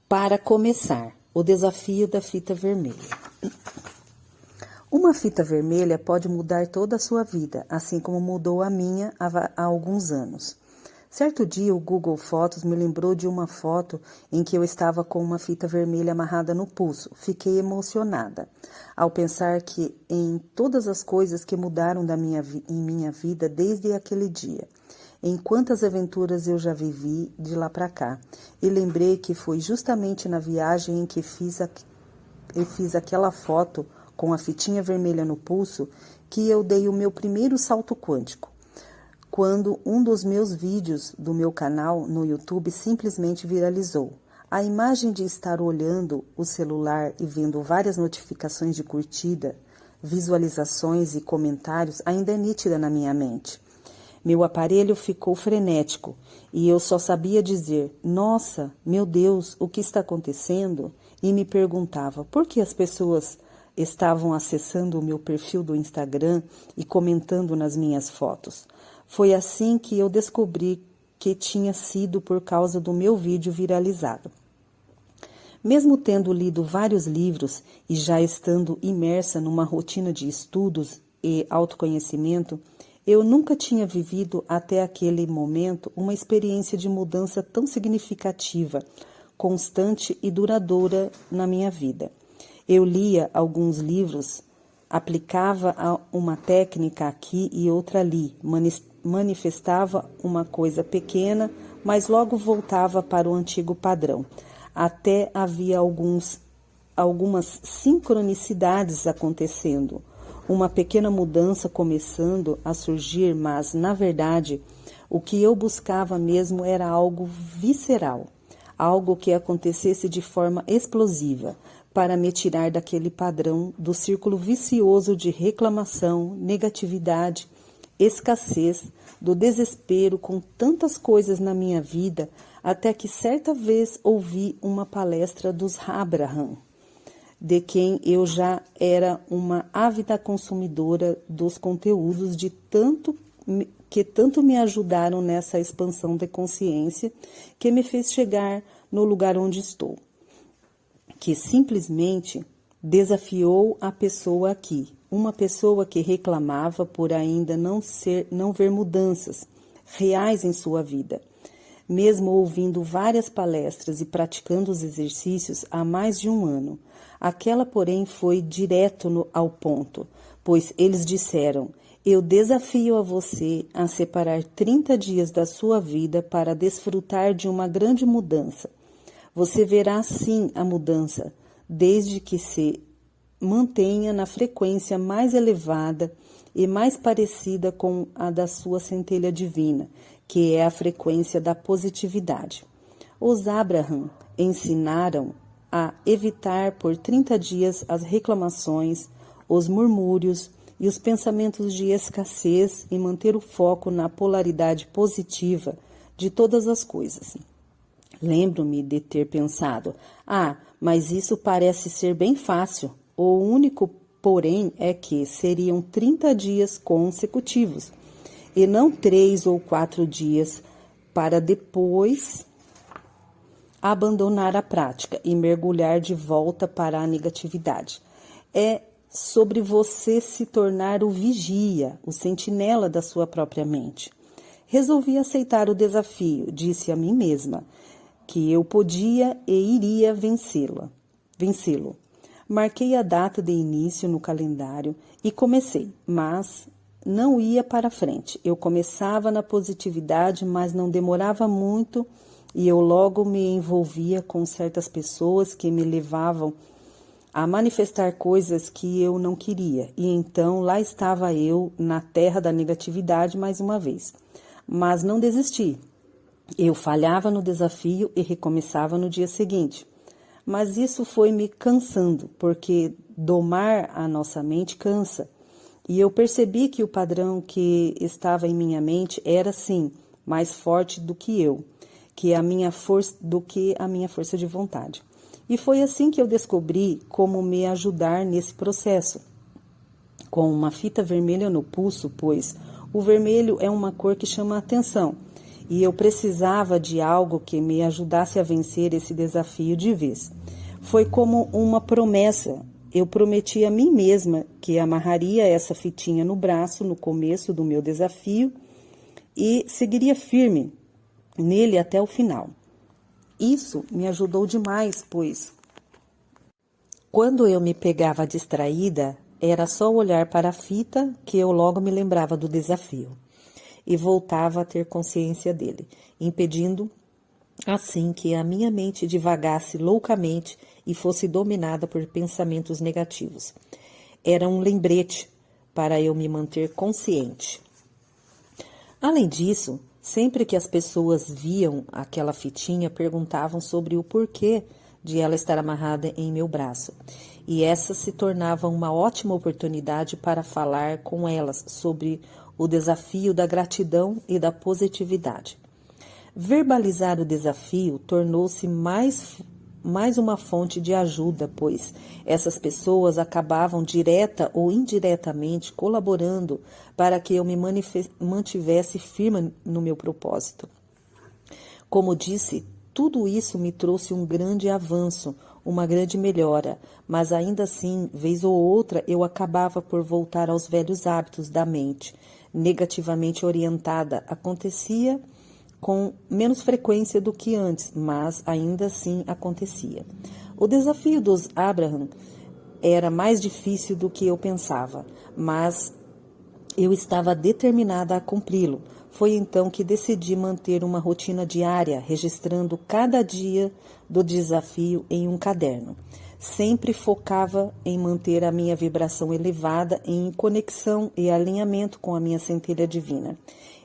Para começar, o desafio da fita vermelha. Uma fita vermelha pode mudar toda a sua vida, assim como mudou a minha há alguns anos. Certo dia, o Google Fotos me lembrou de uma foto em que eu estava com uma fita vermelha amarrada no pulso. Fiquei emocionada ao pensar que em todas as coisas que mudaram em minha vida desde aquele dia. Em quantas aventuras eu já vivi de lá para cá. E lembrei que foi justamente na viagem em que fiz aquela foto com a fitinha vermelha no pulso que eu dei o meu primeiro salto quântico. Quando um dos meus vídeos do meu canal no YouTube simplesmente viralizou. A imagem de estar olhando o celular e vendo várias notificações de curtida, visualizações e comentários ainda é nítida na minha mente. Meu aparelho ficou frenético e eu só sabia dizer, nossa, meu Deus, o que está acontecendo? E me perguntava, por que as pessoas estavam acessando o meu perfil do Instagram e comentando nas minhas fotos? Foi assim que eu descobri que tinha sido por causa do meu vídeo viralizado. Mesmo tendo lido vários livros e já estando imersa numa rotina de estudos e autoconhecimento, eu nunca tinha vivido até aquele momento uma experiência de mudança tão significativa, constante e duradoura na minha vida. Eu lia alguns livros, aplicava uma técnica aqui e outra ali, manifestava uma coisa pequena, mas logo voltava para o antigo padrão. Até havia algumas sincronicidades acontecendo. Uma pequena mudança começando a surgir, mas, na verdade, o que eu buscava mesmo era algo visceral, algo que acontecesse de forma explosiva, para me tirar daquele padrão do círculo vicioso de reclamação, negatividade, escassez, do desespero com tantas coisas na minha vida, até que certa vez ouvi uma palestra dos Abraham, de quem eu já era uma ávida consumidora dos conteúdos que tanto me ajudaram nessa expansão de consciência que me fez chegar no lugar onde estou, que simplesmente desafiou a pessoa aqui, uma pessoa que reclamava por ainda não ver mudanças reais em sua vida. Mesmo ouvindo várias palestras e praticando os exercícios há mais de um ano. Aquela, porém, foi direto ao ponto, pois eles disseram, eu desafio a você a separar 30 dias da sua vida para desfrutar de uma grande mudança. Você verá sim a mudança, desde que se mantenha na frequência mais elevada e mais parecida com a da sua centelha divina, que é a frequência da positividade. Os Abraham ensinaram a evitar por 30 dias as reclamações, os murmúrios e os pensamentos de escassez e manter o foco na polaridade positiva de todas as coisas. Lembro-me de ter pensado, mas isso parece ser bem fácil. O único porém é que seriam 30 dias consecutivos e não 3 ou 4 dias para depois abandonar a prática e mergulhar de volta para a negatividade. É sobre você se tornar o vigia, o sentinela da sua própria mente. Resolvi aceitar o desafio, disse a mim mesma, que eu podia e iria vencê-lo. Marquei a data de início no calendário e comecei, mas não ia para frente. Eu começava na positividade, mas não demorava muito e eu logo me envolvia com certas pessoas que me levavam a manifestar coisas que eu não queria. E então lá estava eu na terra da negatividade mais uma vez. Mas não desisti. Eu falhava no desafio e recomeçava no dia seguinte. Mas isso foi me cansando, porque domar a nossa mente cansa. E eu percebi que o padrão que estava em minha mente era, sim, mais forte do que eu, que a minha força de vontade. E foi assim que eu descobri como me ajudar nesse processo. Com uma fita vermelha no pulso, pois o vermelho é uma cor que chama a atenção. e eu precisava de algo que me ajudasse a vencer esse desafio de vez. Foi como uma promessa. Eu prometi a mim mesma que amarraria essa fitinha no braço no começo do meu desafio e seguiria firme nele até o final. Isso me ajudou demais, pois quando eu me pegava distraída, era só olhar para a fita que eu logo me lembrava do desafio e voltava a ter consciência dele, impedindo assim que a minha mente divagasse loucamente e fosse dominada por pensamentos negativos. Era um lembrete para eu me manter consciente. Além disso, sempre que as pessoas viam aquela fitinha, perguntavam sobre o porquê de ela estar amarrada em meu braço. E essa se tornava uma ótima oportunidade para falar com elas sobre o desafio da gratidão e da positividade. Verbalizar o desafio tornou-se mais uma fonte de ajuda, pois essas pessoas acabavam direta ou indiretamente colaborando para que eu me mantivesse firme no meu propósito. Como disse, tudo isso me trouxe um grande avanço, uma grande melhora, mas ainda assim, vez ou outra, eu acabava por voltar aos velhos hábitos da mente, negativamente orientada. Acontecia com menos frequência do que antes, mas ainda assim acontecia. O desafio dos Abraham era mais difícil do que eu pensava, mas eu estava determinada a cumpri-lo. Foi então que decidi manter uma rotina diária, registrando cada dia do desafio em um caderno. Sempre focava em manter a minha vibração elevada em conexão e alinhamento com a minha centelha divina.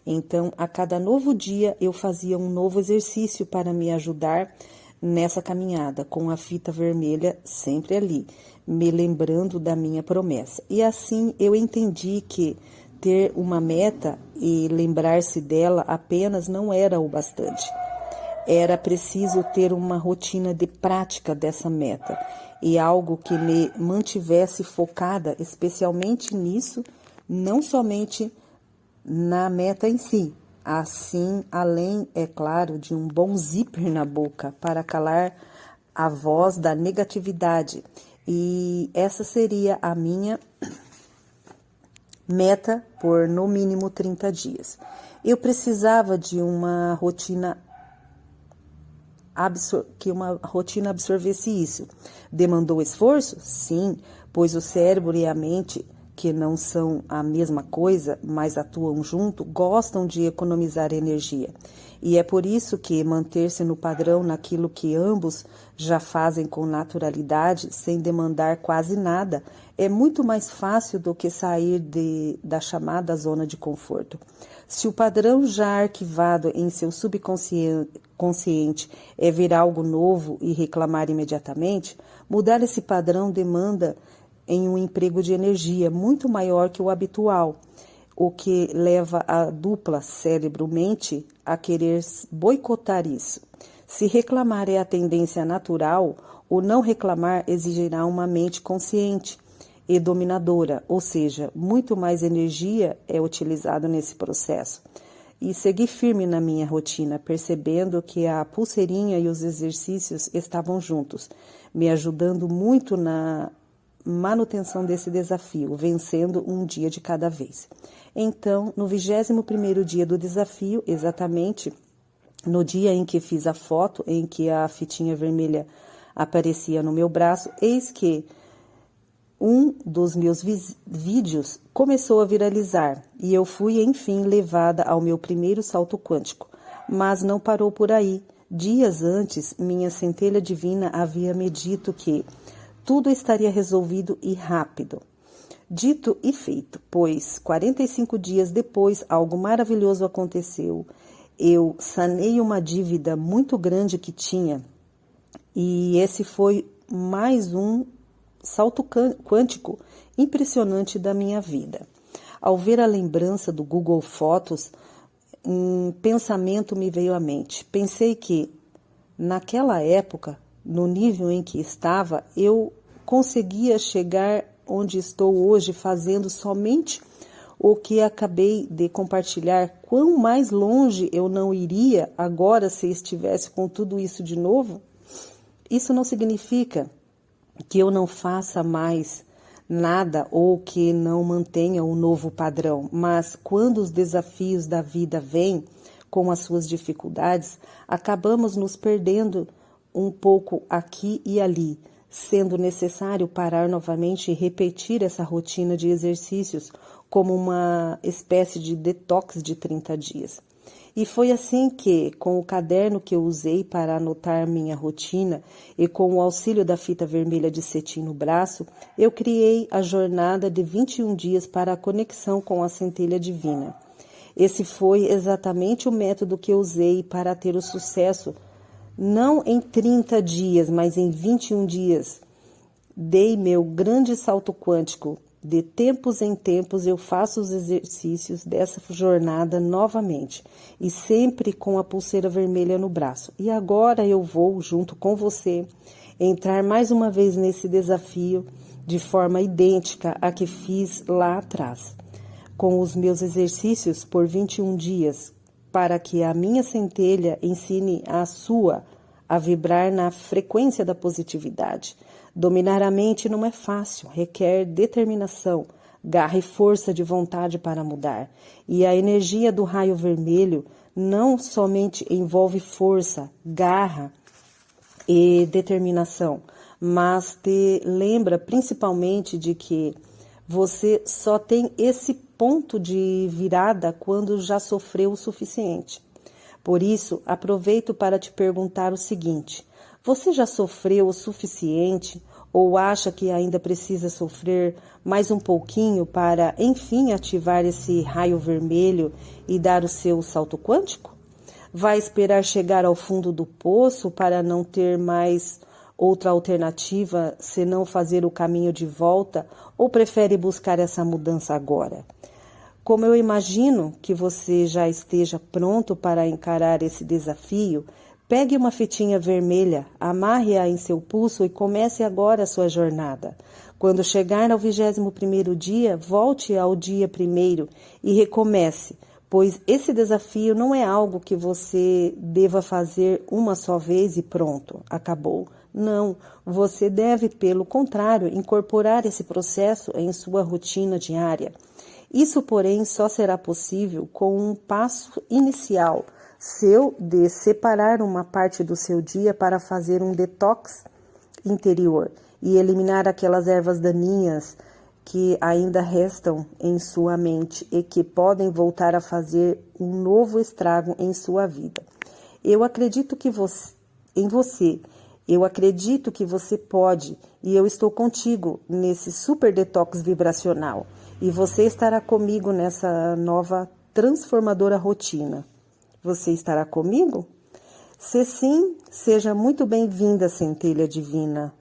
Então, a cada novo dia, eu fazia um novo exercício para me ajudar nessa caminhada, com a fita vermelha sempre ali, me lembrando da minha promessa. E assim eu entendi que ter uma meta e lembrar-se dela apenas não era o bastante. Era preciso ter uma rotina de prática dessa meta e algo que me mantivesse focada especialmente nisso, não somente na meta em si. Assim, além, é claro, de um bom zíper na boca para calar a voz da negatividade. E essa seria a minha meta por no mínimo 30 dias. Eu precisava de uma rotina que uma rotina absorvesse isso. Demandou esforço? Sim, pois o cérebro e a mente, que não são a mesma coisa, mas atuam junto, gostam de economizar energia. E é por isso que manter-se no padrão naquilo que ambos já fazem com naturalidade, sem demandar quase nada, é muito mais fácil do que sair da chamada zona de conforto. Se o padrão já arquivado em seu subconsciente é ver algo novo e reclamar imediatamente, mudar esse padrão demanda em um emprego de energia muito maior que o habitual, o que leva a dupla cérebro-mente a querer boicotar isso. Se reclamar é a tendência natural, o não reclamar exigirá uma mente consciente e dominadora, ou seja, muito mais energia é utilizada nesse processo. E segui firme na minha rotina, percebendo que a pulseirinha e os exercícios estavam juntos, me ajudando muito na manutenção desse desafio, vencendo um dia de cada vez. Então, no 21º dia do desafio, exatamente no dia em que fiz a foto, em que a fitinha vermelha aparecia no meu braço, eis que um dos meus vídeos começou a viralizar e eu fui, enfim, levada ao meu primeiro salto quântico. Mas não parou por aí. Dias antes, minha centelha divina havia me dito que tudo estaria resolvido e rápido. Dito e feito, pois 45 dias depois, algo maravilhoso aconteceu. Eu sanei uma dívida muito grande que tinha e esse foi mais um salto quântico impressionante da minha vida. Ao ver a lembrança do Google Fotos, um pensamento me veio à mente. Pensei que, naquela época, no nível em que estava, eu conseguia chegar onde estou hoje fazendo somente o que acabei de compartilhar, quão mais longe eu não iria agora se estivesse com tudo isso de novo? Isso não significa que eu não faça mais nada ou que não mantenha um novo padrão, mas quando os desafios da vida vêm com as suas dificuldades, acabamos nos perdendo um pouco aqui e ali, sendo necessário parar novamente e repetir essa rotina de exercícios como uma espécie de detox de 30 dias. E foi assim que, com o caderno que eu usei para anotar minha rotina e com o auxílio da fita vermelha de cetim no braço, eu criei a jornada de 21 dias para a conexão com a centelha divina. Esse foi exatamente o método que eu usei para ter o sucesso, não em 30 dias, mas em 21 dias. Dei meu grande salto quântico. De tempos em tempos eu faço os exercícios dessa jornada novamente e sempre com a pulseira vermelha no braço. E agora eu vou, junto com você, entrar mais uma vez nesse desafio de forma idêntica à que fiz lá atrás, com os meus exercícios por 21 dias, para que a minha centelha ensine a sua a vibrar na frequência da positividade. Dominar a mente não é fácil, requer determinação, garra e força de vontade para mudar. E a energia do raio vermelho não somente envolve força, garra e determinação, mas te lembra principalmente de que você só tem esse ponto de virada quando já sofreu o suficiente. Por isso, aproveito para te perguntar o seguinte: você já sofreu o suficiente ou acha que ainda precisa sofrer mais um pouquinho para, enfim, ativar esse raio vermelho e dar o seu salto quântico? Vai esperar chegar ao fundo do poço para não ter mais outra alternativa senão fazer o caminho de volta ou prefere buscar essa mudança agora? Como eu imagino que você já esteja pronto para encarar esse desafio, pegue uma fitinha vermelha, amarre-a em seu pulso e comece agora a sua jornada. Quando chegar ao 21º dia, volte ao dia 1º e recomece, pois esse desafio não é algo que você deva fazer uma só vez e pronto, acabou. Não, você deve, pelo contrário, incorporar esse processo em sua rotina diária. Isso, porém, só será possível com um passo inicial seu de separar uma parte do seu dia para fazer um detox interior e eliminar aquelas ervas daninhas que ainda restam em sua mente e que podem voltar a fazer um novo estrago em sua vida. Eu acredito em você. Eu acredito que você pode e eu estou contigo nesse super detox vibracional. E você estará comigo nessa nova transformadora rotina. Você estará comigo? Se sim, seja muito bem-vinda, centelha divina.